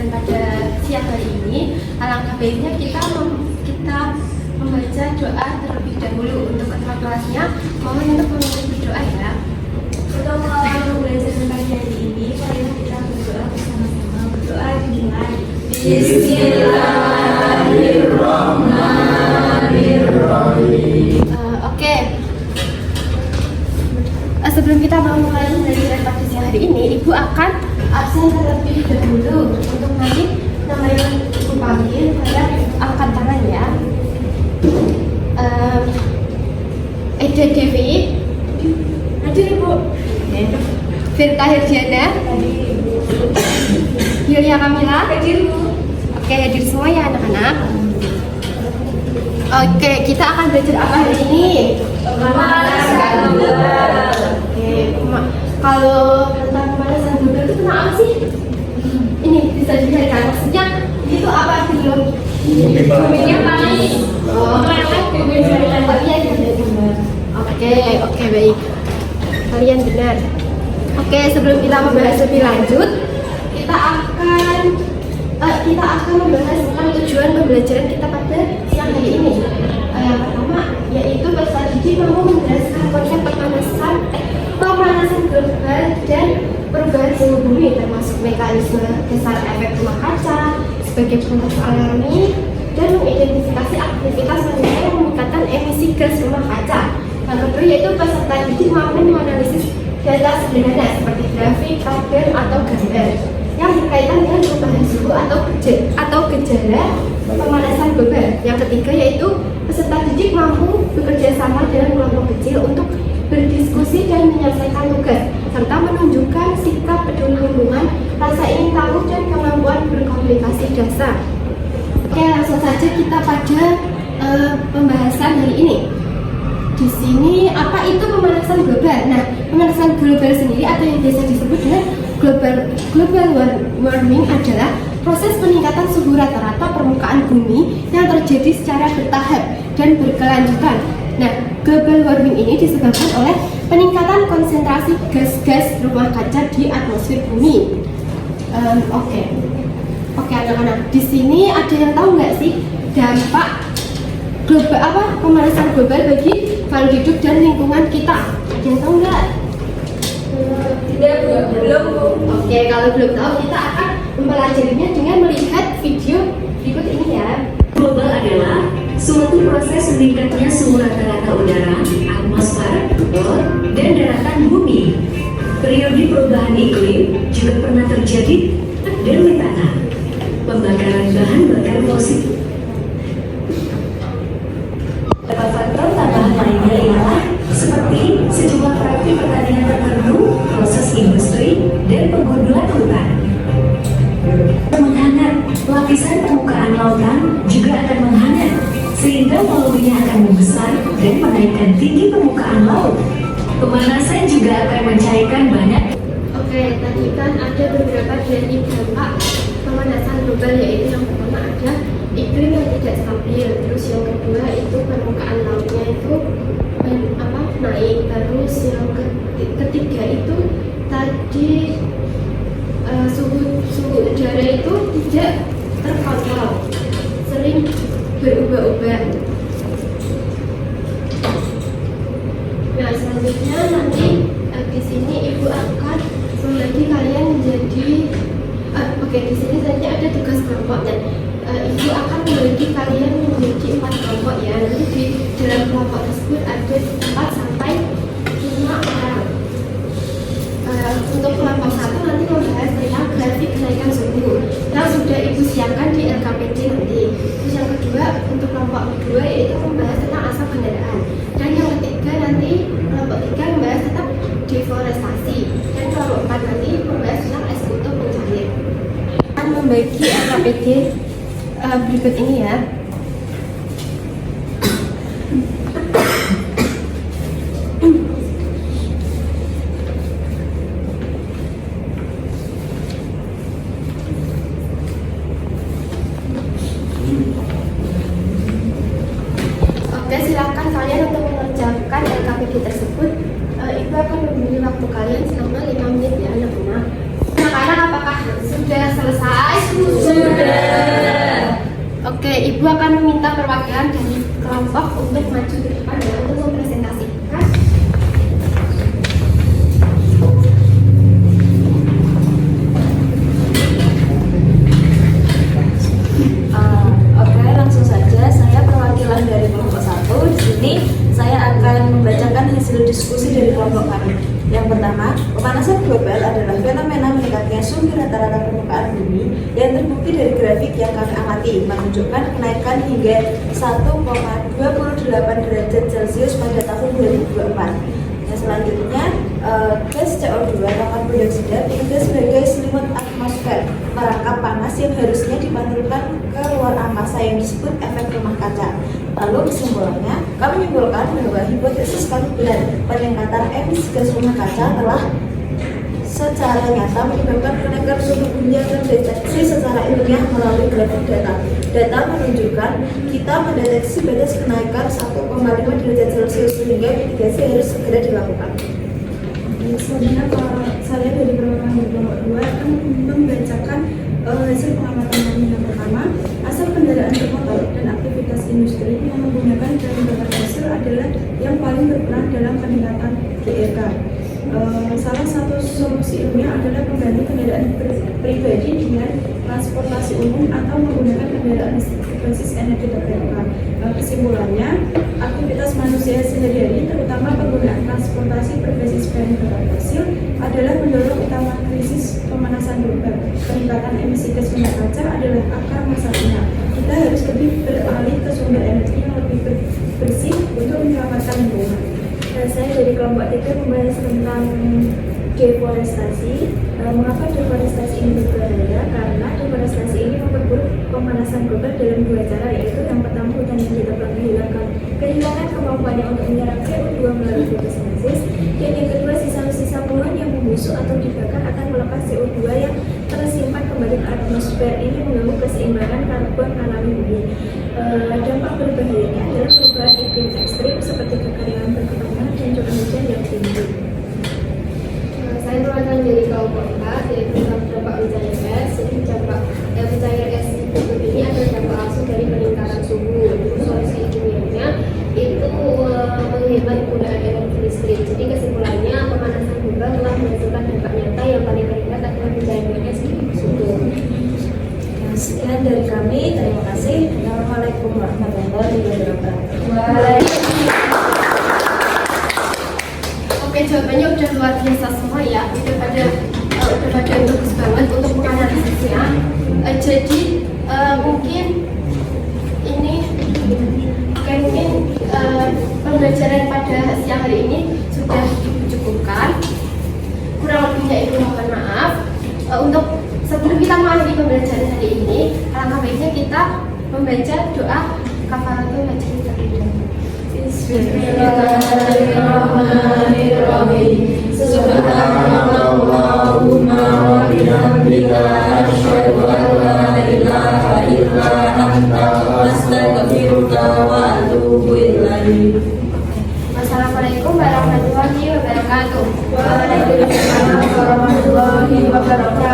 pada siang hari ini, alangkah baiknya kita membaca doa terlebih dahulu. Untuk ketua kelasnya, mohon untuk memimpin berdoa ya. Untuk mengawali belajar pagi hari ini, mari kita berdoa bersama-sama. Berdoa dimulai. Bismillahirrahmanirrahim. Oke. Sebelum kita memulai belajar pagi siang hari ini, Ibu akan absen terlebih dahulu untuk nanti nama yang Ibu panggil pada angkat tangan ya. Eda Devi, Hadir Ibu. Firta Herdiana, Hadir Ibu. Yulia Kamila. Hadir Ibu. Oke, hadir semua ya anak-anak. Oke, kita akan belajar apa hari ini? Pemanasan global. Oke, kalau tentang pemanasan global itu tentang apa sih? Ini bisa dilihat maksudnya itu apa dulu? Buminya panas. Oh, Oke, baik. Kalian benar. Oke, sebelum kita membahas lebih lanjut, kita akan membahas tentang tujuan pembelajaran kita pada siang hari ini. Yang pertama yaitu peserta didik mampu menjelaskan konsep pemanasan global dan perubahan suhu bumi, termasuk mekanisme besar efek rumah kaca sebagai proses alami dan mengidentifikasi aktivitas manusia yang meningkatkan emisi gas rumah kaca. Yang kedua yaitu peserta didik mampu menganalisis data sederhana seperti grafik, tabel, atau gambar yang berkaitan dengan perubahan suhu atau gejala pemanasan global. Yang ketiga yaitu peserta didik mampu bekerja sama dengan kelompok kecil untuk berdiskusi dan menyelesaikan tugas, serta menunjukkan sikap peduli lingkungan, rasa ingin tahu, dan kemampuan berkomunikasi dasar. Oke, langsung saja kita pada pembahasan hari ini. Di sini apa itu pemanasan global? Nah, pemanasan global sendiri atau yang biasa disebut dengan global warming adalah proses peningkatan suhu rata-rata permukaan bumi yang terjadi secara bertahap dan berkelanjutan. Nah, global warming ini disebabkan oleh peningkatan konsentrasi gas-gas rumah kaca di atmosfer bumi. Oke, anak-anak. Di sini ada yang tahu nggak sih dampak pemanasan global bagi makhluk hidup dan lingkungan kita? Ada yang tahu nggak? Tidak, belum. Oke, kalau belum tahu kita akan mempelajarinya dengan melihat video berikut ini ya. Global adalah suatu proses meningkatnya suhu rata-rata udara, atmosfer, laut, dan daratan bumi. Periode perubahan iklim juga pernah terjadi dan metana, pembakaran bahan bakar fosil. Beberapa faktor tambahan lainnya ialah seperti sejumlah praktik pertanian tertentu, proses industri, dan penggundulan hutan. Menghangat, lapisan permukaan lautan juga akan menghangat, sehingga volumenya akan membesar dan menaikkan tinggi permukaan laut. Pemanasan juga akan mencairkan banyak. Oke, tadi kan ada beberapa dari dampak pemanasan global, yaitu yang pertama ada iklim yang tidak stabil, terus yang kedua itu permukaan lautnya itu naik, terus yang ketiga itu tadi suhu udara itu tidak terkontrol, sering berubah-ubah. Nah, selanjutnya nanti di sini Ibu akan membagi kalian menjadi di sini saja ada tugas kelompok dan Ibu akan membagi kalian menjadi 4 kelompok ya. Nanti di dalam kelompok tersebut ada 4 sampai 5 orang. Untuk kelompok 1 nanti membahas tentang grafik kenaikan suhu yang sudah Ibu siapkan di LKPD nanti. Terus yang kedua untuk kelompok kedua yaitu membahas tentang asap kendaraan. Dan yang ketiga nanti kelompok 3 membahas tentang deforestasi. Dan kelompok 4 nanti membahas tentang es kutub mencair. Akan membagi LKPD berikut ini ya. Oke, silakan kalian untuk mengerjakan LKPD tersebut. Ibu akan memberi waktu kalian selama 5 menit ya anak-anak. Anak-anak apakah sudah selesai? Oke, Ibu akan meminta perwakilan dari kelompok untuk maju ke depan dan untuk mempresentasikan. Oke, langsung saja. Saya perwakilan dari kelompok 1. Di sini saya akan membacakan hasil diskusi dari kelompok kami. Yang pertama, pemanasan global adalah fenomena meningkatnya suhu rata-rata permukaan bumi yang terbukti dari grafik yang kami amati, menunjukkan kenaikan hingga 1,28 derajat Celcius pada tahun 2024. Yang selanjutnya, gas CO2 atau dioksida bekerja sebagai selimut atmosfer merangkap panas yang harusnya dipantulkan ke luar angkasa yang disebut efek rumah kaca. Lalu kesimpulannya, kami menyimpulkan bahwa hipotesis kami benar, peningkatan emisi gas rumah kaca telah secara nyata menyebabkan kenaikan suhu bumi yang terdeteksi secara ilmiah melalui grafik data. Data menunjukkan kita mendeteksi batas kenaikan 1,5 derajat Celcius sehingga mitigasi harus segera dilakukan. Selanjutnya, saya dari perwakilan kelompok 2 akan membacakan hasil pengamatan kami. Yang pertama, asal kendaraan bermotor dan aktivitas industri yang menggunakan bahan bakar fosil adalah yang paling berperan dalam peningkatan GRK. Salah satu solusi ilmiah adalah mengganti kendaraan pribadi dengan transportasi umum atau menggunakan kendaraan berbasis energi terbarukan. Kesimpulannya, aktivitas manusia sehari-hari, terutama penggunaan transportasi berbasis bahan bakar fosil, adalah mendorong utama krisis pemanasan global. Peningkatan emisi gas rumah kaca adalah akar masalahnya. Kita harus lebih beralih ke sumber energi yang lebih bersih untuk menyelamatkan lingkungan. Saya dari kelompok 3 membahas tentang deforestasi. Mengapa deforestasi ini berbahaya? Karena deforestasi ini memperburuk pemanasan global dalam 2 cara, yaitu yang pertama, hutan yang ditebang kehilangan kemampuannya untuk menyerap CO2 melalui fotosintesis, dan yang kedua, sisa-sisa pohon yang membusuk atau dibakar akan melepas CO2 yang tersimpan kembali ke atmosfer. Ini mengganggu keseimbangan karbon alami bumi. Dampak berbahayanya adalah perubahan iklim ekstrim seperti kekeringan berkepanjangan dan curah hujan yang tinggi. Saya perwakilan dari kelompok 4, yaitu dampak hujan es. Jadi dampak hujan es ini adalah dampak langsung dari peningkatan suhu. Solusi ilmiahnya itu menghemat penggunaan energi listrik. Jadi kesimpulannya, pemanasan global telah menghasilkan dampak nyata yang paling terlihat adalah hujan es di suhu. Sekian dari kami, terima kasih. Assalamualaikum warahmatullahi wabarakatuh. Oke, jawabannya udah luar biasa semua ya. Udah pada bagus banget untuk menganalisisnya. Jadi mungkin ini pembelajaran pada siang hari ini sudah dicukupkan. Kurang lebihnya itu mohon maaf. Untuk sebelum kita mengakhiri pembelajaran hari ini, alangkah baiknya kita membaca doa kafaratul majlis terlebih dahulu. Bismillahirrahmanirrahim. Subhanallahumma wa bihamdika asyhadu an la ilaha illa anta astaghfiruka wa atubu ilaik. Wassalamualaikum warahmatullahi wabarakatuh. Waalaikumsalam warahmatullahi wabarakatuh.